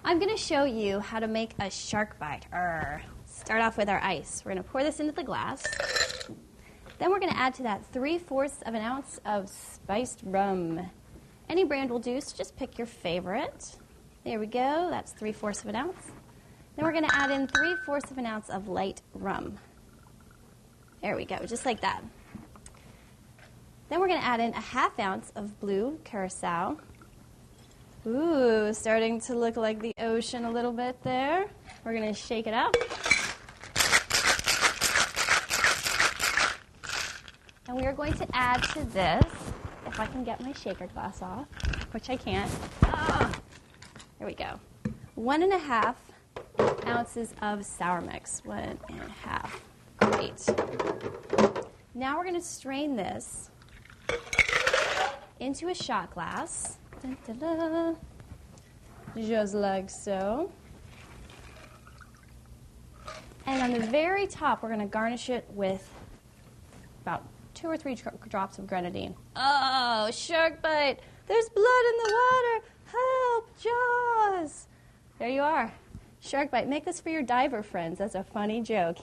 I'm going to show you how to make a shark bite. Start off with our ice. We're going to pour this into the glass. Then we're going to add to that 3/4 of an ounce of spiced rum. Any brand will do, so just pick your favorite. There we go. That's 3/4 of an ounce. Then we're going to add in 3/4 of an ounce of light rum. There we go, just like that. Then we're going to add in a 1/2 ounce of blue curacao. Ooh, starting to look like the ocean a little bit there. We're going to shake it up. And we are going to add to this, if I can get my shaker glass off, which I can't. There we go. 1.5 ounces of sour mix. 1.5. Great. Now we're going to strain this into a shot glass. Dun, dun, dun. Just like so. And on the very top, we're going to garnish it with about 2 or 3 drops of grenadine. Oh, shark bite! There's blood in the water! Help, Jaws! There you are. Shark bite. Make this for your diver friends. That's a funny joke.